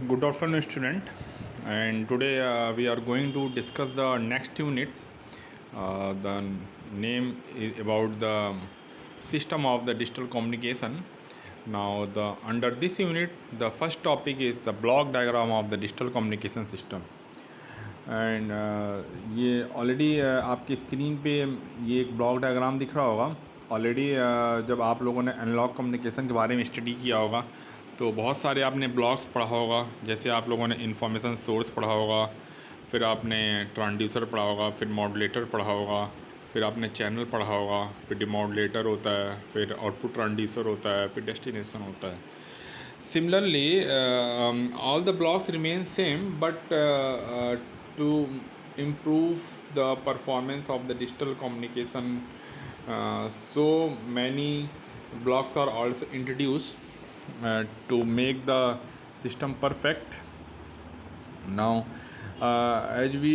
Good afternoon, student. And today we are going to discuss the next unit. The name is about the system of the digital communication. Now, under this unit, the first topic is the block diagram of the digital communication system. And ये already आपकी screen पे ये एक block diagram दिख रहा होगा. Already जब आप लोगों ने एनालॉग कम्युनिकेशन के बारे में स्टडी किया होगा तो बहुत सारे आपने ब्लॉक्स पढ़ा होगा. जैसे आप लोगों ने इंफॉर्मेशन सोर्स पढ़ा होगा, फिर आपने ट्रांसड्यूसर पढ़ा होगा, फिर मॉड्यूलेटर पढ़ा होगा, फिर आपने चैनल पढ़ा होगा, फिर डिमॉड्यूलेटर होता है, फिर आउटपुट ट्रांसड्यूसर होता है, फिर डेस्टिनेशन होता है. Similarly, all the blocks remain same, but to improve the performance of the digital communication, so many blocks are also introduced to make the system perfect. Now, as we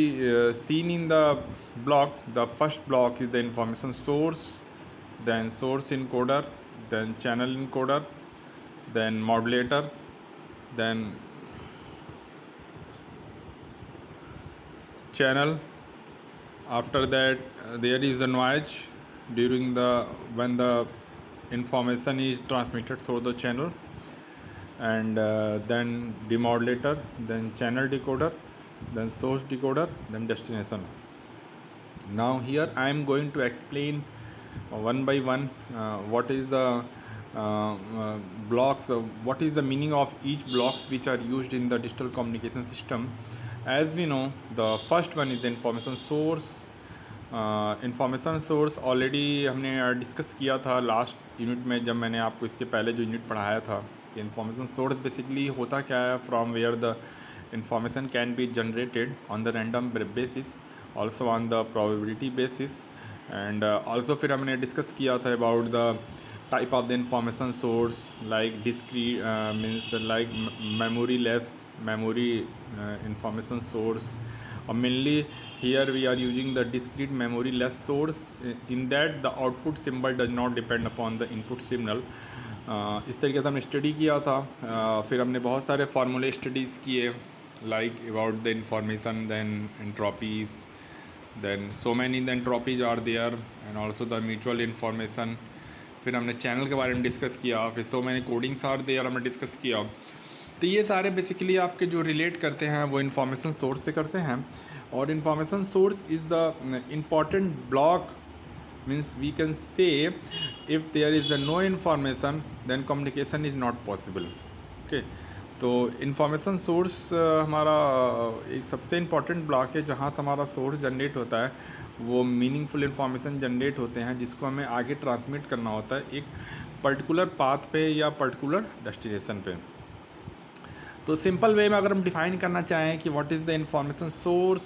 seen in the block, the first block is the information source, then source encoder, then channel encoder, then modulator, then channel. After that there is a noise during when the information is transmitted through the channel, and then demodulator, then channel decoder, then source decoder, then destination. Now here I am going to explain one by one what is the blocks, what is the meaning of each blocks which are used in the digital communication system. As we know, the first one is the information source. Information source already हमने discuss किया था last unit में, जब मैंने आपको इसके पहले जो यूनिट पढ़ाया था कि इंफॉर्मेशन सोर्स बेसिकली होता क्या है, from where the information can be generated on the random basis, also on the probability basis. And also फिर हमने डिस्कस किया था about the type of the information source, like discrete means like memory less memory information source, or mainly here we are using the discrete memory less source. In that the output symbol does not depend upon the input signal. इस तरीके से हमने study किया था. फिर हमने बहुत सारे फार्मूले स्टडीज़ किए, like about the information, then entropies, then so many entropies are there, and also the mutual information. फिर हमने चैनल के बारे में डिस्कस किया, फिर सो मैंने कोडिंग्स आर देयर हमने डिस्कस किया. तो ये सारे बेसिकली आपके जो रिलेट करते हैं वो इन्फॉर्मेशन सोर्स से करते हैं. और information source is the important block. Means we can say if there is the no information then communication is not possible. Okay, तो इन्फॉर्मेशन सोर्स हमारा एक सबसे इम्पॉर्टेंट ब्लॉक है जहाँ से हमारा सोर्स जनरेट होता है, वो मीनिंगफुल इन्फॉर्मेशन जनरेट होते हैं जिसको हमें आगे ट्रांसमिट करना होता है एक पर्टिकुलर पाथ पे या पर्टिकुलर डेस्टिनेशन पे. तो सिंपल वे में अगर हम डिफाइन करना चाहें कि what is the information source,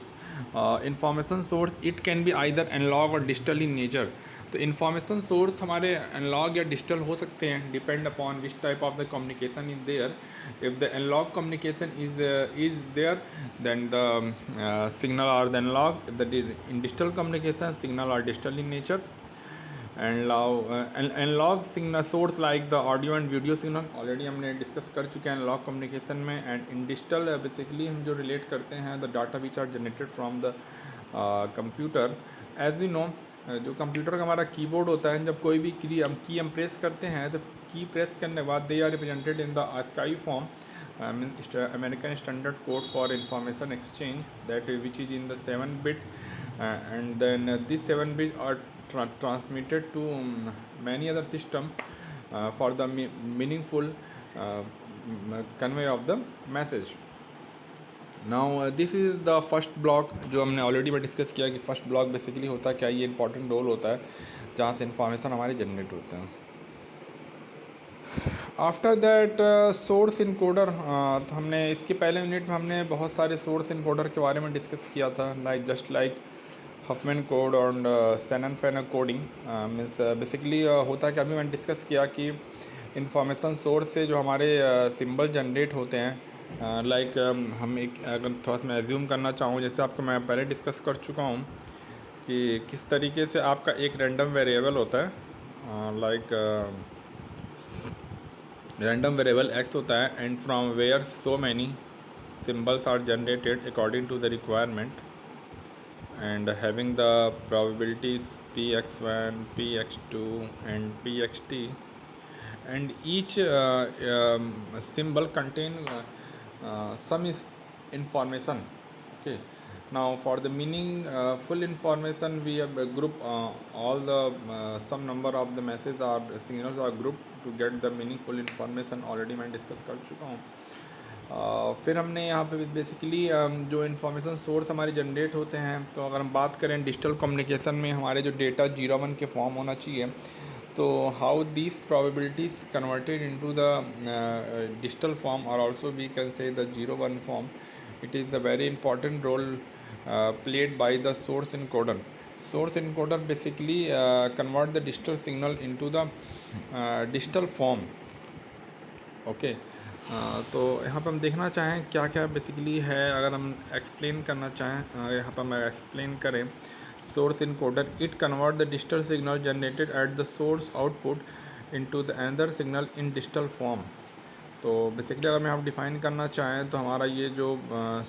information source it can be either analog और डिजिटल इन नेचर. तो इन्फॉर्मेशन सोर्स हमारे एनालॉग या डिजिटल हो सकते हैं, depend upon which type of the communication is there. If the analog communication is there then the signal are the analog. If the in digital communication signal are digital in nature. And analog signal source like the audio and video signal already हमने discuss कर चुके हैं analog communication में. And in digital basically हम जो relate करते हैं the data which are generated from the computer. As you know, जो कंप्यूटर का हमारा कीबोर्ड होता है, जब कोई भी की हम प्रेस करते हैं तो की प्रेस करने के बाद they are represented in the ASCII form, American standard code for information exchange, that which is in the 7-bit, and then this 7 bit आर transmitted to many other system for the meaningful convey of the message. Now this is the first block जो हमने already में discuss किया कि first block basically होता है क्या, ये इंपॉर्टेंट रोल होता है जहाँ से इंफॉर्मेशन हमारे जनरेट होते हैं. After that source encoder. तो हमने इसके पहले यूनिट में हमने बहुत सारे सोर्स इनकोडर के बारे में डिस्कस किया था, like just like Huffman code और शैनन-फेनर कोडिंग. मीन्स बेसिकली होता है कि अभी मैंने डिस्कस किया कि इंफॉर्मेशन सोर्स से जो हमारे सिंबल जनरेट होते हैं, लाइक हम एक अगर थोड़ा सा मैं एज्यूम करना चाहूँ, जैसे आपको मैं पहले डिस्कस कर चुका हूँ कि किस तरीके से आपका एक रैंडम वेरिएबल होता है, लाइक रैंडम वेरिएबल एक्स होता है, and from where so many symbols are generated according to the requirement and having the probabilities px1, px2 and pxt, and each symbol contain some is information. Okay, now for the meaning full information we have group all the some number of the messages or signals are grouped to get the meaningful information, already मैं discuss कर चुका हूँ. फिर हमने यहाँ पे basically जो information source हमारे जनरेट होते हैं, तो अगर हम बात करें डिजिटल कम्युनिकेशन में हमारे जो डेटा 0-1 के फॉर्म होना चाहिए, तो how these probabilities converted into the digital form और also we can say the 0-1 form, it is the very important role played by the source encoder. Source encoder basically convert the digital signal into the digital form. Okay तो यहाँ पे हम देखना चाहें क्या क्या basically है, अगर हम एक्सप्लेन करना चाहें यहाँ पर मैं एक्सप्लेन करें. Source encoder it convert the digital signal generated at the source output into the another signal in digital form. तो बेसिकली अगर मैं आप डिफ़ाइन करना चाहें तो हमारा ये जो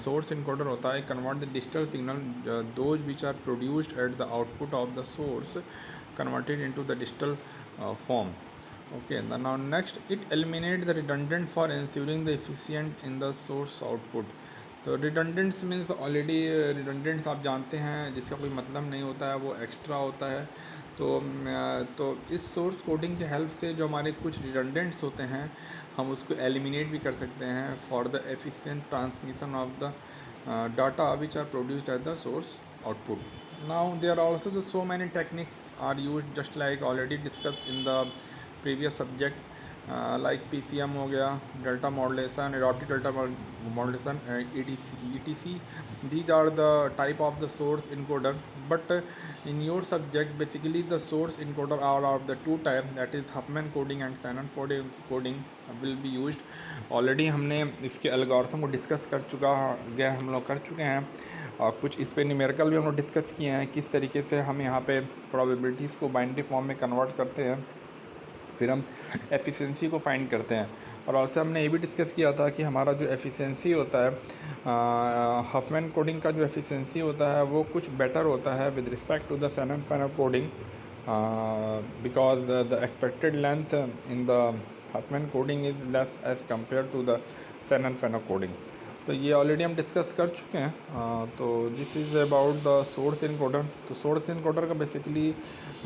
सोर्स इनकोडर होता है, convert the digital signal those which are produced at the output of the source converted into the digital form. Okay, then now next it eliminates the redundant for ensuring the efficient in the source output. तो redundants means already redundants आप जानते हैं जिसका कोई मतलब नहीं होता है, वो एक्स्ट्रा होता है. तो इस सोर्स कोडिंग की हेल्प से जो हमारे कुछ redundants होते हैं हम उसको एलिमिनेट भी कर सकते हैं for the efficient transmission of the data which are produced at the source output. Now there are also the so many techniques are used just like already discuss in the previous subject like PCM हो गया, delta modulation, adaptive delta modulation, etc. These are the type of the source encoder, but in your subject basically the source encoder are of the two type, that is Huffman coding and Shannon coding will be used. Already हमने इसके algorithm को discuss कर चुके हैं और कुछ इस पे न्यूमेरिकल भी हम लोग डिस्कस किए हैं किस तरीके से हम यहाँ पे प्रोबेबिलिटीज़ को बाइनरी फॉर्म में कन्वर्ट करते हैं, फिर हम एफिशिएंसी को फाइंड करते हैं. और ऑल्सो हमने ये भी डिस्कस किया था कि हमारा जो एफिशिएंसी होता है हफमैन कोडिंग का जो एफिशिएंसी होता है वो कुछ बेटर होता है with respect to the Shannon Fano coding, because the expected length in the Huffman coding is less as compare to the Shannon Fano coding. तो ये ऑलरेडी हम डिस्कस कर चुके हैं. तो this is about the source encoder. तो source encoder का basically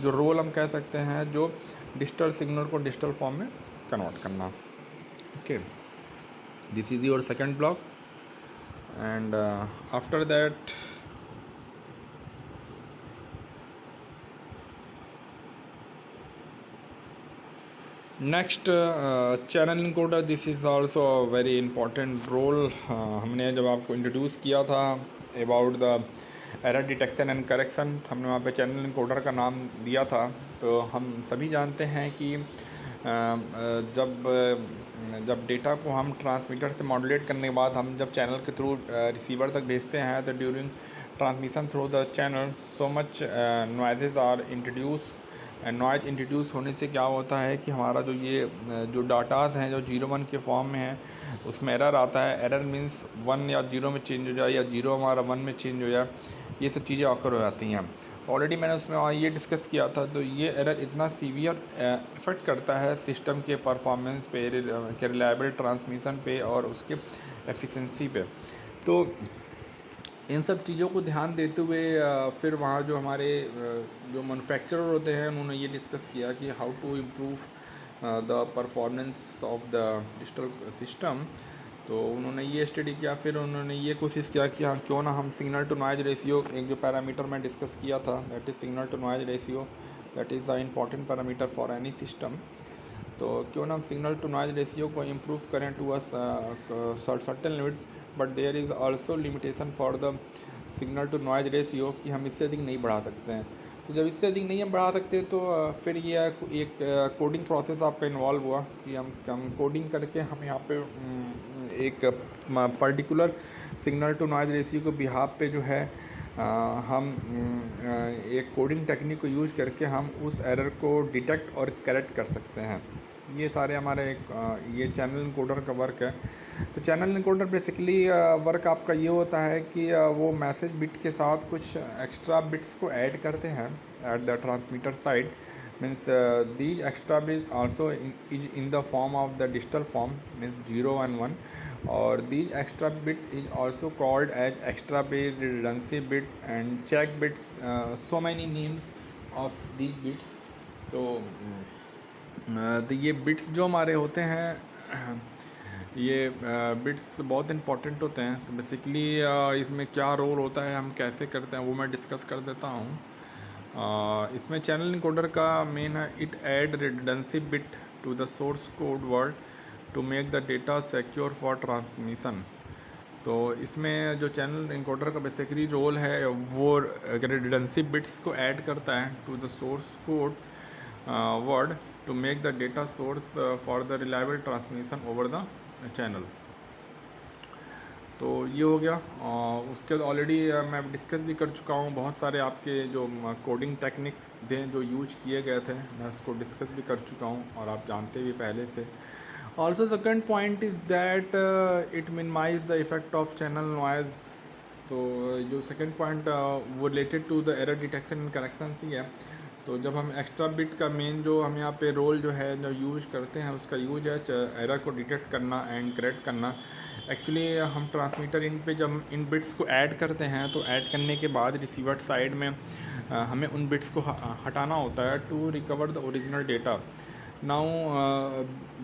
जो रोल हम कह सकते हैं जो डिजिटल सिग्नल को डिजिटल फॉर्म में कन्वर्ट करना. Okay, this is your second block and after that next channel encoder. This is also a very important role. हमने जब आपको इंट्रोड्यूस किया था about the error detection and correction, हमने वहाँ पे चैनल इनकोडर का नाम दिया था. तो हम सभी जानते हैं कि जब डेटा को हम ट्रांसमीटर से मॉड्यूलेट करने के बाद हम जब चैनल के थ्रू रिसीवर तक भेजते हैं, तो during transmission through the channel so much noises are introduce. Noise introduce होने से क्या होता है कि हमारा जो डाटाज हैं जो 0-1 के फॉर्म में हैं उसमें एरर आता है. एरर मीन्स 1 या 0 में चेंज हो जाए या 0 हमारा 1 में चेंज हो जाए, ये सब चीज़ें ऑकर हो जाती हैं. ऑलरेडी मैंने उसमें ये डिस्कस किया था. तो ये एरर इतना सीवियर इफ़ेक्ट करता है सिस्टम के परफॉर्मेंस पे, के रिलायबल ट्रांसमिशन पे और उसके एफिशिएंसी पे. तो इन सब चीज़ों को ध्यान देते हुए फिर वहाँ जो हमारे जो मैन्युफैक्चरर होते हैं उन्होंने ये डिस्कस किया कि how to improve the performance of the digital system. तो उन्होंने ये स्टडी किया, फिर उन्होंने ये कोशिश किया कि हाँ क्यों ना हम सिग्नल टू नॉइज रेशियो, एक जो पैरामीटर मैं डिस्कस किया था that is signal to noise ratio, that is the important parameter for any system. तो क्यों ना हम सिग्नल टू नॉइज रेशियो को इम्प्रूव करें to a certain limit, but there is also limitation for the signal to noise ratio कि हम इससे अधिक नहीं बढ़ा सकते हैं. तो जब इससे अधिक नहीं हम बढ़ा सकते तो फिर ये एक कोडिंग प्रोसेस आपका इन्वॉल्व हुआ कि हम कोडिंग करके हम यहाँ पे एक particular signal to noise ratio को बिहाफ पे जो है हम एक कोडिंग टेक्निक को यूज़ करके हम उस एरर को डिटेक्ट और करेक्ट कर सकते हैं. ये सारे हमारे ये चैनल इनकोडर का वर्क है। तो चैनल इनकोडर बेसिकली वर्क आपका ये होता है कि वो मैसेज बिट के साथ कुछ एक्स्ट्रा बिट्स को ऐड करते हैं at the transmitter side. Means these extra bit also is in the form of the digital form, means 0 and 1, और these extra bit is also called as extra bit, redundancy bit and check bits, so many names of these bits। तो ये bits जो हमारे होते हैं ये bits बहुत important होते हैं। तो बेसिकली इसमें क्या रोल होता है, हम कैसे करते हैं, वो मैं डिस्कस कर देता हूँ। इसमें चैनल इनकोडर का मेन है, it add redundancy bit to the source code word to make the data secure for transmission. तो इसमें जो चैनल इनकोडर का बेसिकली रोल है वो रिडंडेंसी बिट्स को ऐड करता है to the source code word to make the data source for the reliable transmission over the channel. तो ये हो गया। उसके बाद ऑलरेडी मैं डिस्कस भी कर चुका हूँ, बहुत सारे आपके जो कोडिंग टेक्निक्स थे जो यूज किए गए थे, मैं उसको डिस्कस भी कर चुका हूँ और आप जानते भी पहले से। Also second point is that it minimize the effect of channel noise. तो जो सेकंड पॉइंट वो related to the error detection and correction ही है। तो जब हम एक्स्ट्रा बिट का मेन जो हम यहाँ पे रोल जो है जो यूज़ करते हैं उसका यूज है एरर को डिटेक्ट करना एंड करेक्ट करना। एक्चुअली हम ट्रांसमीटर इन पे जब हम इन बिट्स को ऐड करते हैं तो ऐड करने के बाद रिसीवर साइड में हमें उन बिट्स को हटाना होता है to recover the original data. Now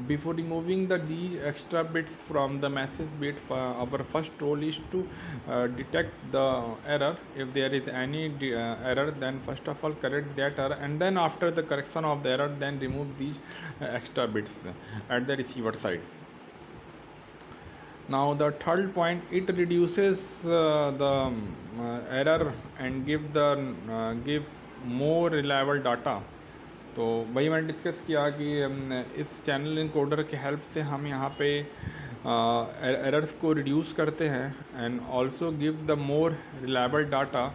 before removing these extra bits from the message bit, our first role is to detect the error. If there is any error, then first of all correct that error, and then after the correction of the error, then remove these extra bits at the receiver side. Now the third point, it reduces the error and give more reliable data। तो वही मैंने discuss किया कि इस channel encoder के help से हम यहाँ पे एरर्स को रिड्यूस करते हैं and also give the more reliable data.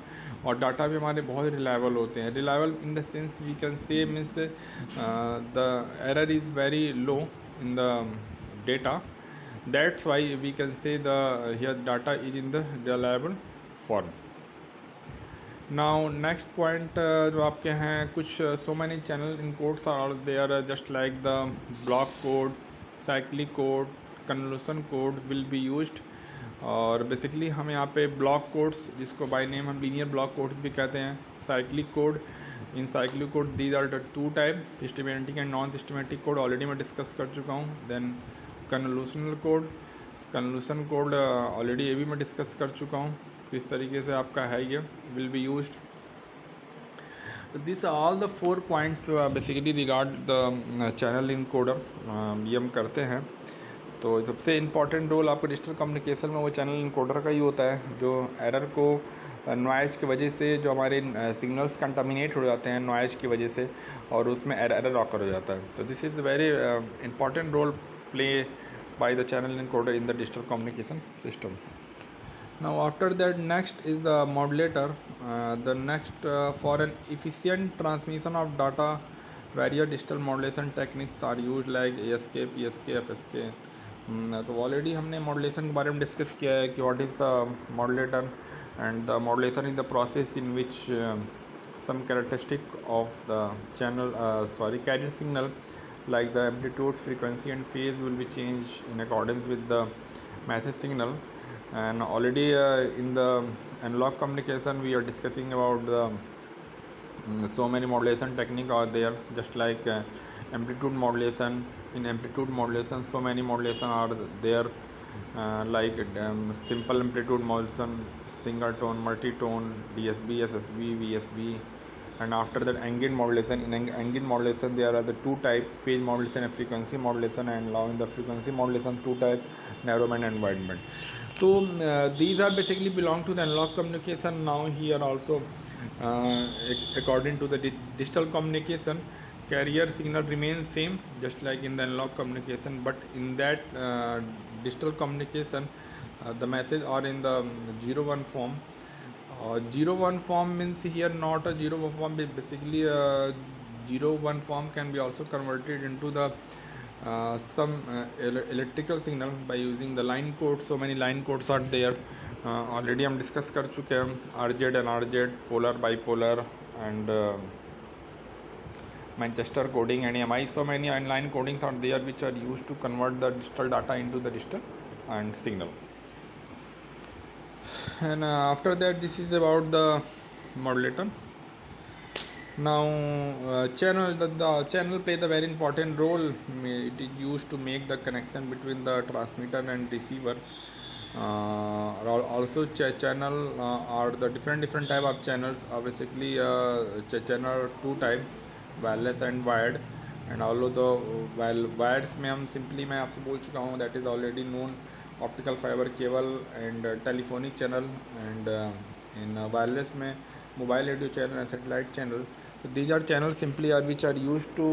और डाटा भी हमारे बहुत रिलायबल होते हैं। Reliable in the sense we can say means the error is very low in the data, that's why we can say the here data is in the reliable form. Now next point जो आपके हैं कुछ so many channel encodes are there just like the block code, cyclic code, convolution code will be used. और basically हम यहाँ पे block codes जिसको by name हम लीनियर ब्लॉक कोड्स भी कहते हैं, cyclic code. In cyclic code these are the two type, systematic and non systematic code, already मैं डिस्कस कर चुका हूँ। Then convolutional code, convolution code already ये भी मैं डिस्कस कर चुका हूँ किस तरीके से आपका है, ये will be used. This all the 4 points basically regard the channel encoder ये हम करते हैं। तो सबसे इम्पॉर्टेंट रोल आपको डिजिटल कम्युनिकेशन में वो चैनल इनकोडर का ही होता है, जो एरर को नॉइज़ की वजह से जो हमारे सिग्नल्स कंटामिनेट हो जाते हैं नॉइज़ की वजह से और उसमें एरर ऑकर हो जाता है। तो this is very important role play by the channel encoder in the digital communication system. Now after that next is the modulator. The next for an efficient transmission of data various digital modulation techniques are used like ASK, PSK, FSK। तो already हमने modulation के बारे में discuss किया है कि what is modulator and the modulation is the process in which some characteristic of the channel carrier signal like the amplitude, frequency and phase will be changed in accordance with the message signal। And already in the analog communication we are discussing about the so many modulation technique are there, just like amplitude modulation. In amplitude modulation so many modulation are there like simple amplitude modulation, single tone, multi-tone, DSB, SSB, VSB, and after that ambient modulation. In ambient modulation there are the two types, phase modulation and frequency modulation, and now in the frequency modulation two type, narrow band and wide band. So these are basically belong to the analog communication. Now here also according to the digital communication, carrier signal remains same just like in the analog communication, but in that digital communication the message are in the 0-1 form. 0-1 form means here not a 0-1 form, basically 0-1 form can be also converted into the electrical signal by using the line code. So many line codes are there. Already हम discuss कर चुके हैं RZ and RZ, polar, bipolar and Manchester coding and EMI. So many line codings are there which are used to convert the digital data into the digital and signal. And after that, this is about the modulator. Now the channel plays a very important role. It is used to make the connection between the transmitter and receiver. Also channel are the different type of channels are basically channel 2 type, wireless and wired. And although the wires में हम simply मैं आपसे बोल चुका हूँ, that is already known, optical fiber cable and telephonic channel, and in wireless में mobile radio channel and satellite channel. So these are channels simply are which are used to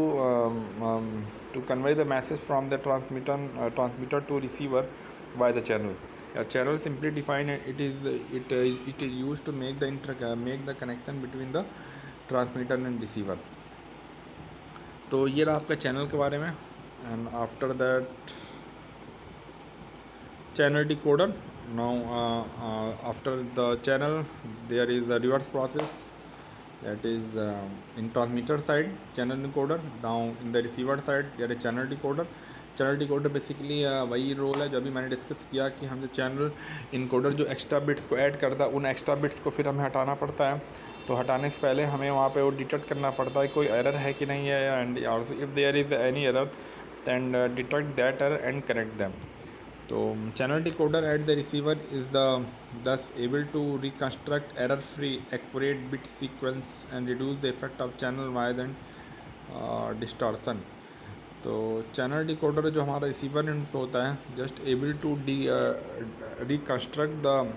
convey the message from the transmitter to receiver by the channel. A channel simply defined, it is used to make the connection between the transmitter and receiver. तो ये रहा आपका channel के बारे में. And after that channel decoder. Now after the channel there is a reverse process, that is in transmitter side channel encoder. Now in the receiver side there is channel decoder. Channel decoder basically वही role है जो अभी मैंने discuss किया कि हम जो channel encoder जो एक्स्ट्रा बिट्स को ऐड करता है, उन एक्स्ट्रा बिट्स को फिर हमें हटाना पड़ता है. तो हटाने से पहले हमें वहाँ पे वो डिटेक्ट करना पड़ता है कोई एरर है कि नहीं है, and also if there is any error than detect that error and correct them. तो channel decoder at the receiver is thus able to reconstruct error-free, accurate bit sequence and reduce the effect of channel wire and distortion. तो channel decoder जो हमारा receiver input होता है, just able to reconstruct the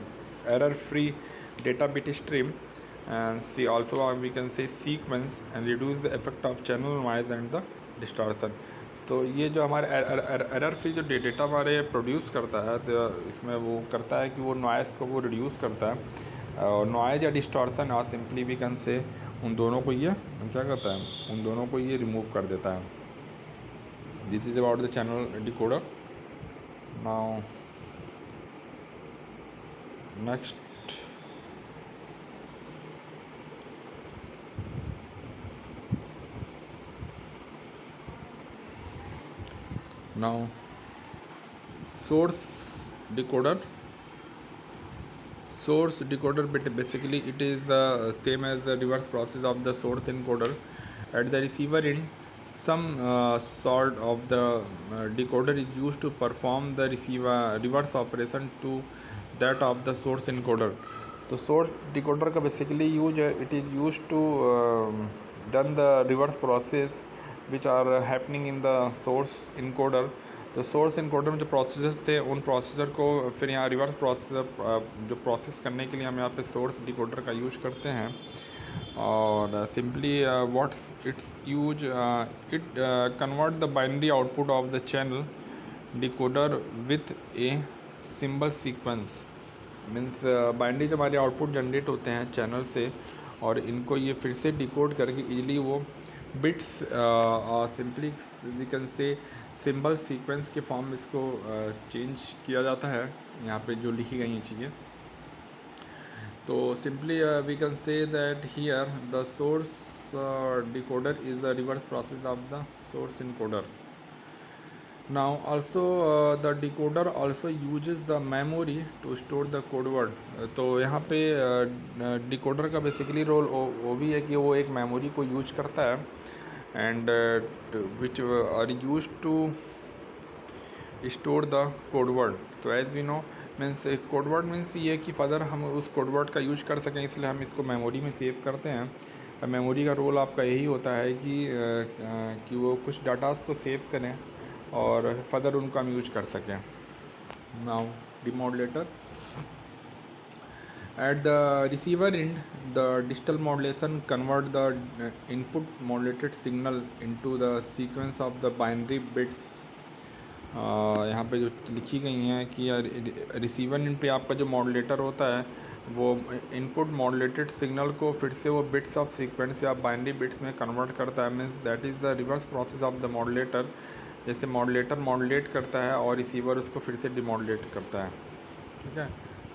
error-free data bit stream and see also we can say sequence and reduce the effect of channel wire and the distortion. तो ये जो हमारे error free जो data हमारे produce करता है, तो इसमें वो करता है कि वो नॉइज़ को वो रिड्यूस करता है, और नॉइज़ या डिस्टॉर्शन और सिंपली वी कैन से उन दोनों को ये क्या करता है, उन दोनों को ये रिमूव कर देता है. This is about the channel decoder. Now next now source decoder. Source decoder basically it is the same as the reverse process of the source encoder. At the receiver end, some sort of the decoder is used to perform the reverse operation to that of the source encoder. तो source decoder का basically use है, it is used to done the reverse process which are happening in the source encoder. तो source encoder में जो processors थे, उन processor को फिर यहाँ reverse processor जो process करने के लिए हम यहाँ पे source decoder का use करते हैं. और simply what's its use, it convert the binary output of the channel decoder with a symbol sequence. Means binary जो हमारे आउटपुट जनरेट होते हैं चैनल से, और इनको ये फिर से डिकोड करके इजीली वो bits simply we can say symbol sequence के फॉर्म में इसको चेंज किया जाता है. यहाँ पे जो लिखी गई हैं चीज़ें, तो simply we can say that here the source decoder is the reverse process of the source encoder. Now also the decoder also uses the memory to store the code word. तो यहाँ पे decoder का basically role वो भी है कि वो एक memory को यूज करता है, and which are used to store the code word. तो as we know means code word means ये कि फर्दर हम उस code word का यूज कर सकें, इसलिए हम इसको memory में सेव करते हैं. मेमोरी का रोल आपका यही होता है कि वो कुछ डाटास को सेव करें और फर्दर उनको हम यूज कर सकें. Now demodulator. At the receiver end the digital modulation convert the input modulated signal into the sequence of the binary bits. यहाँ पे जो लिखी गई हैं कि रिसीवर एंड पे आपका जो मॉडुलेटर होता है वो इनपुट मॉडुलेटेड सिग्नल को फिर से वो बिट्स ऑफ सीक्वेंस या बाइनरी बिट्स में कन्वर्ट करता है. Means that is the reverse process of the modulator. जैसे मॉड्यूलेटर मॉड्यूलेट करता है और रिसीवर उसको फिर से डिमॉड्यूलेट करता है, ठीक है।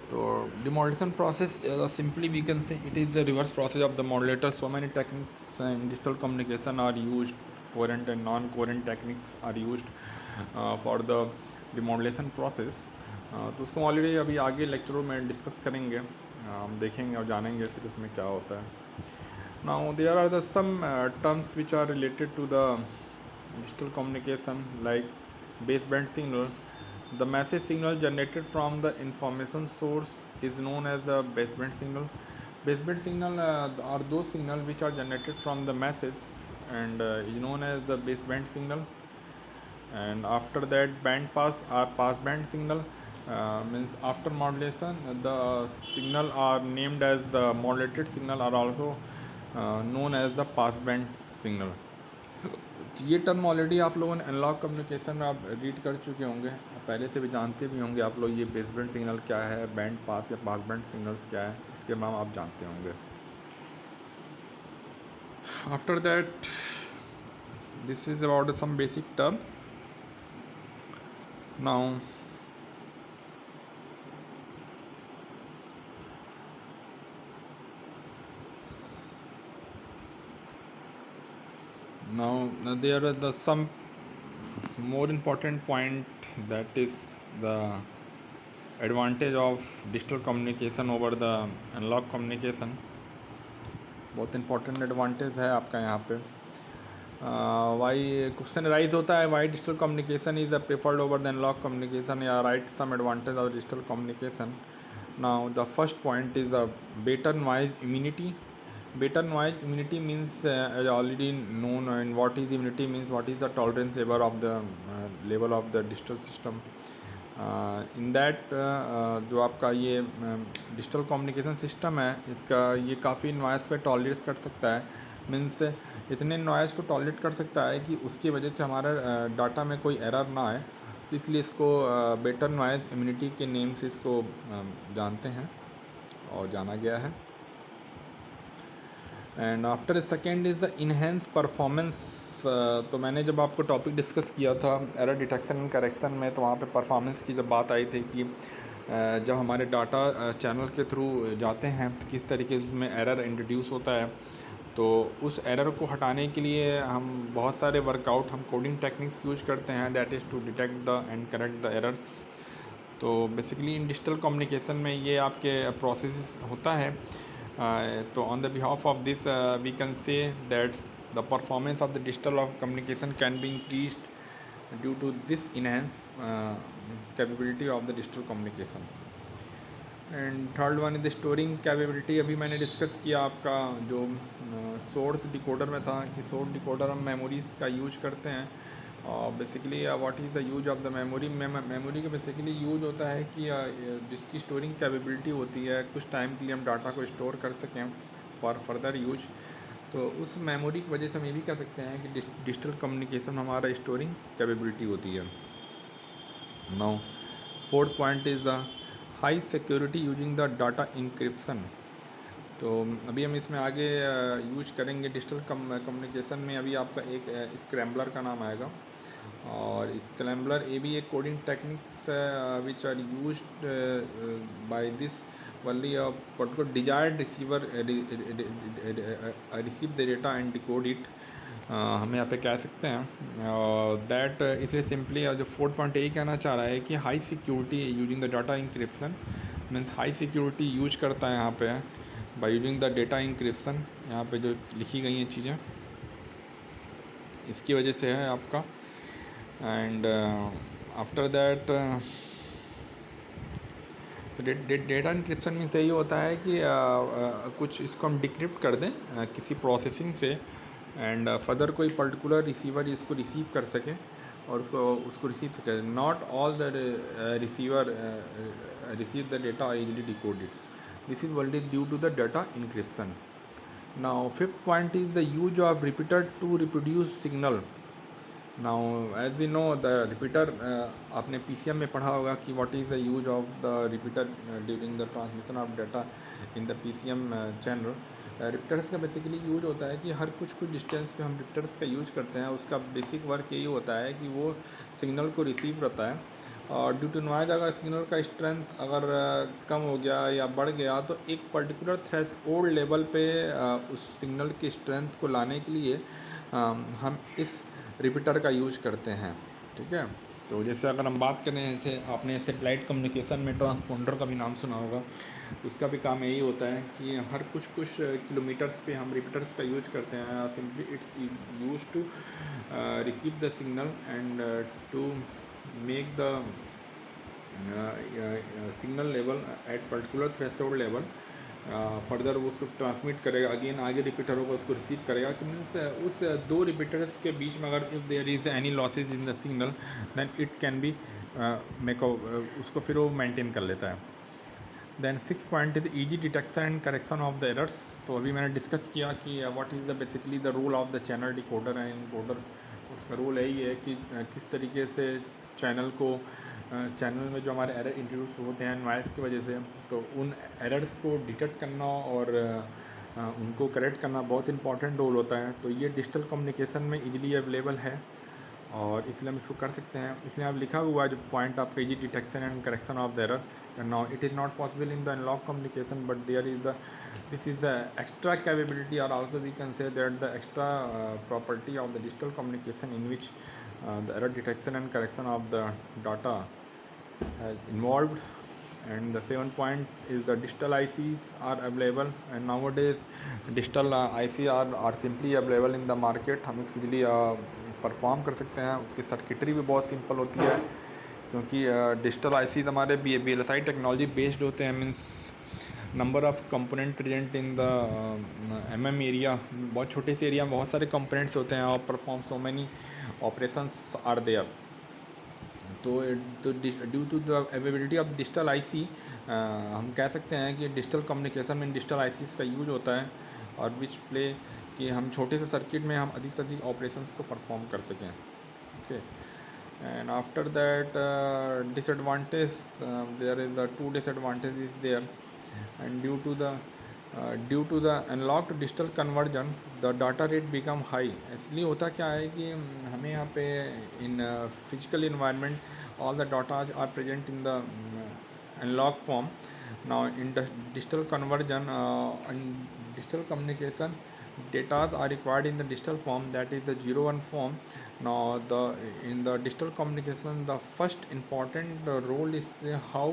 तो demodulation process simply we can say it is the reverse process of the modulator. So many techniques in digital communication are used, coherent and non coherent techniques are used for the demodulation process. तो उसको already अभी आगे लेक्चरों में discuss करेंगे, हम देखेंगे और जानेंगे फिर उसमें क्या होता है। Now there are the some terms which are related to the digital communication like baseband signal. The message signal generated from the information source is known as the baseband signal. Baseband signal are those signal which are generated from the message and is known as the baseband signal. And after that band pass or passband signal means after modulation the signal are named as the modulated signal are also known as the passband signal. ये term already आप लोगों ने analogue communication में आप read कर चुके होंगे, पहले से भी जानते भी होंगे आप लोग ये बेसबैंड सिग्नल क्या है, बैंड पास या पास बैंड सिग्नल्स क्या है, इसके नाम आप जानते होंगे। After that this is about some basic term. Now there are the some more important point, that is the advantage of digital communication over the analog communication। बहुत important advantage है आपका यहाँ पे। वाई क्वेश्चन राइज होता है, why digital communication is the preferred over the analog communication, या right some advantage of digital communication. Now the first point is the better noise immunity. Better noise immunity means as already known, and what is immunity means what is the tolerance level of the digital system. In that जो आपका ये digital communication system है, इसका ये काफ़ी noise पे tolerate कर सकता है। मीन्स इतने नॉइज़ को टॉलरेट कर सकता है कि उसकी वजह से हमारा डाटा में कोई एरर ना आए, तो इसलिए इसको बेटर नॉइज़ इम्यूनिटी के नेम से इसको जानते हैं और जाना गया है। And after second is the enhance performance. तो मैंने जब आपको टॉपिक डिस्कस किया था एरर डिटेक्शन एंड करेक्शन में, तो वहाँ पे परफॉर्मेंस की जब बात आई थी कि जब हमारे डाटा चैनल के थ्रू जाते हैं तो किस तरीके से उसमें एरर इंट्रोड्यूस होता है। तो उस एरर को हटाने के लिए हम बहुत सारे वर्कआउट, हम कोडिंग टेक्निक्स यूज करते हैं, that is to detect the and correct the errors. तो बेसिकली इन डिजिटल कम्युनिकेशन में ये आपके प्रोसेस होता है। तो on the behalf of this we can say that the performance of the digital communication can be increased due to this enhanced capability of the digital communication. And third one is the storing capability. अभी मैंने discuss किया आपका जो source decoder में था कि source decoder हम memories का यूज करते हैं, और basically what is the use of the memory. Memory का बेसिकली यूज होता है कि जिसकी स्टोरिंग कैपेबिलिटी होती है, कुछ टाइम के लिए हम डाटा को स्टोर कर सकें फॉर फर्दर यूज। तो उस मेमोरी की वजह से हम ये भी कह सकते हैं कि डिजिटल कम्युनिकेशन हमारा स्टोरिंग कैपेबिलिटी होती है। Now fourth point is the high security using the data encryption. तो अभी हम इसमें आगे यूज करेंगे डिजिटल कम्युनिकेशन में। अभी आपका एक स्क्रैम्बलर का नाम आएगा, और स्क्रैम्बलर ये भी एक coding techniques which are used by this only particular desired receiver receive the data and decode it, हम यहाँ पे कह सकते हैं दैट। इसलिए सिंपली जो फोर्थ पॉइंट यही कहना चाह रहा है कि high security using the data encryption means high security use करता है यहाँ पे by using the data encryption. यहाँ पे जो लिखी गई हैं चीज़ें इसकी वजह से है आपका। एंड आफ्टर दैट तो डेटा इंक्रिप्शन मीन्स यही होता है कि कुछ इसको हम डिक्रिप्ट कर दें किसी प्रोसेसिंग से, एंड फर्दर कोई पर्टिकुलर रिसीवर इसको रिसीव कर सके और उसको रिसीव सके। Not all the receiver receive the data are easily decoded, this is only due to the data encryption. Now fifth point is the use of repeater to reproduce signal. Now as you know the repeater, आपने PCM में पढ़ा होगा कि what is the use of the repeater during the transmission of data in the PCM channel. Repeaters का basically use होता है कि हर कुछ डिस्टेंस पे हम रिपीटर्स का यूज करते हैं। उसका बेसिक वर्क यही होता है कि वो सिग्नल को रिसीव करता है, और ड्यू टू नॉइज अगर सिग्नल का स्ट्रेंथ अगर कम हो गया या बढ़ गया तो एक पर्टिकुलर थ्रेशोल्ड लेवल पे उस सिग्नल की स्ट्रेंथ को लाने के लिए हम इस रिपीटर का यूज करते हैं। ठीक है, तो जैसे अगर हम बात करें, जैसे आपने सेटेलाइट कम्युनिकेशन में ट्रांसपोंडर का भी नाम सुना होगा, उसका भी काम यही होता है कि हर कुछ किलोमीटर्स पे हम रिपीटर्स का यूज करते हैं। Simply it's use to receive the signal and to make the signal level at particular threshold level. Further वो उसको ट्रांसमिट करेगा, अगेन आगे रिपीटर होगा उसको रिसीव करेगा। कि मीन्स उस दो रिपीटर्स के बीच में अगर if there is any losses in the signal then it can be make उसको फिर वो मेंटेन कर लेता है। Then 6 point is easy detection and correction of the errors. तो अभी मैंने डिस्कस किया कि what is the basically the role of the channel decoder and encoder. उसका रोल यही है कि किस तरीके से चैनल में जो हमारे एरर इंट्रोड्यूस होते हैं नॉइस की वजह से, तो उन एरर्स को डिटेक्ट करना और उनको करेक्ट करना बहुत इंपॉर्टेंट रोल होता है। तो ये डिजिटल कम्युनिकेशन में इजीली अवेलेबल है और इसलिए हम इसको कर सकते हैं। इसलिए आप लिखा हुआ है जो पॉइंट आपका easy detection and correction of the error. Now it is not possible in the analog communication but there is the this is the extra capability और also we can say that the extra property of the digital communication in which the error detection and correction of the data involved. And the 7th point is the digital ICs are available, and nowadays digital IC are simply available in the market। हम इसको easily perform कर सकते हैं। उसकी circuitry भी बहुत simple होती है क्योंकि डिजिटल ICs हमारे BLSI टेक्नोलॉजी बेस्ड होते हैं। Means number of component present in the MM area, बहुत छोटे से एरिया में बहुत सारे कंपोनेंट्स होते हैं और perform so many operations are there. तो due to the availability of digital IC हम कह सकते हैं कि डिजिटल कम्युनिकेशन में डिजिटल ICs का यूज होता है और विच प्ले कि हम छोटे से सर्किट में हम अधिक से अधिक ऑपरेशंस को परफॉर्म कर सकें। Okay, and after that disadvantage there is the 2 disadvantage is there. And due to the analog to digital conversion the data rate become high. इसलिए होता क्या है कि हमें यहाँ पे इन physical environment all the data are present in the analog form. Now in the digital conversion and digital communication, data are required in the digital form, that is the 0-1 form. Now in the digital communication the first important role is how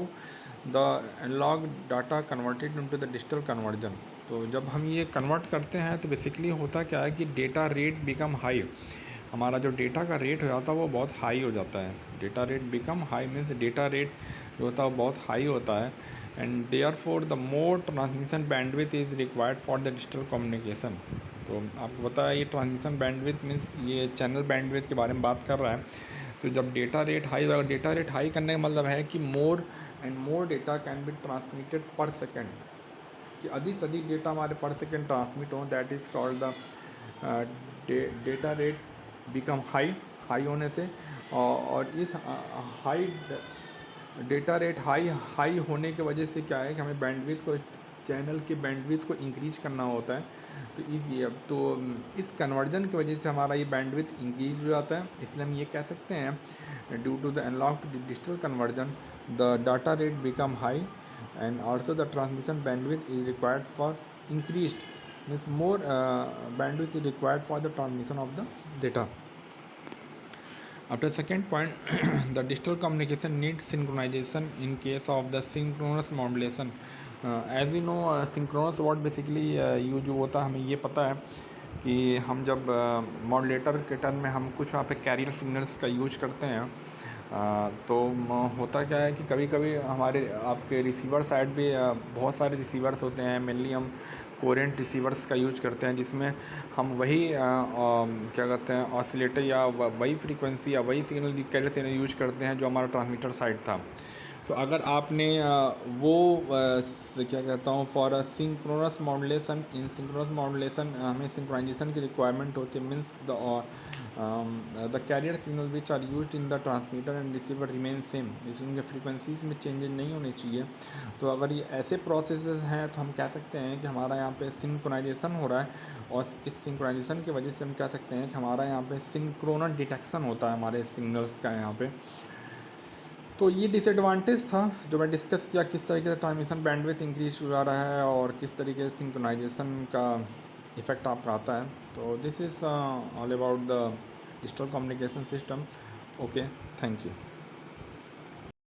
the analog data converted into the digital conversion। तो जब हम ये convert करते हैं तो basically होता क्या है कि डेटा रेट बिकम हाई। हमारा जो डेटा का रेट हो जाता है वो बहुत हाई हो जाता है। Data rate become high means data rate जो होता है वो बहुत हाई होता है। And therefore the more transmission bandwidth is required for the digital communication. तो आपको पता है ये ट्रांसमिशन बैंडविड्थ मीन्स ये चैनल बैंडविड्थ के बारे में बात कर रहा है। तो जब डेटा रेट हाई होगा, डेटा रेट हाई करने का मतलब है कि more and more data can be transmitted पर सेकेंड, कि अधिक से अधिक डेटा हमारे पर सेकेंड ट्रांसमिट हो। That is called the data rate become high होने से। और इस हाई डेटा रेट हाई होने की वजह से क्या है कि हमें बैंडविड्थ को, चैनल के बैंडविड्थ को इंक्रीज करना होता है। तो इस कन्वर्जन की वजह से हमारा ये बैंडविड्थ इंक्रीज हो जाता है। इसलिए हम ये कह सकते हैं due to the analog to digital conversion the data rate become high and also the transmission bandwidth is required for increased, means more bandwidth is required for the transmission of the data. After second point the digital communication needs synchronization in case of the synchronous modulation। as we know synchronous word basically use होता है, हमें ये पता है कि हम जब modulator के टर्म में हम कुछ वहाँ पे कैरियर सिग्नल्स का यूज करते हैं तो होता क्या है कि कभी कभी हमारे आपके रिसीवर साइड भी बहुत सारे रिसीवर्स होते हैं। मेनली हम कोरेंट रिसीवर्स का यूज करते हैं जिसमें हम वही क्या कहते हैं ऑसिलेटर या वही फ्रीक्वेंसी या वही सिग्नल कैरियर सिग्नल यूज करते हैं जो हमारा ट्रांसमीटर साइड था। तो अगर आपने वो क्या कहता हूँ, for a synchronous modulation, in synchronous modulation हमें सिंक्रोनाइजेशन की रिक्वायरमेंट होती है, means the carrier signal which are used in the transmitter and receiver remain same, इनके फ्रीक्वेंसीज में चेंजेस नहीं होने चाहिए। तो अगर ये ऐसे प्रोसेसेस हैं तो हम कह सकते हैं कि हमारा यहाँ पे सिंक्रोनाइजेशन हो रहा है, और इस सिंक्रोनाइजेशन की वजह से हम कह सकते हैं कि हमारा यहाँ पे सिंक्रोनस डिटेक्शन होता है हमारे सिग्नल्स का यहाँ पे। तो ये डिसएडवांटेज था जो मैं डिस्कस किया, किस तरीके से ट्रांसमिशन बैंडविड्थ इंक्रीज हो जा रहा है और किस तरीके से सिंक्रोनाइजेशन का इफ़ेक्ट आपका आता है। तो this is all about the digital communication system. Okay, thank you.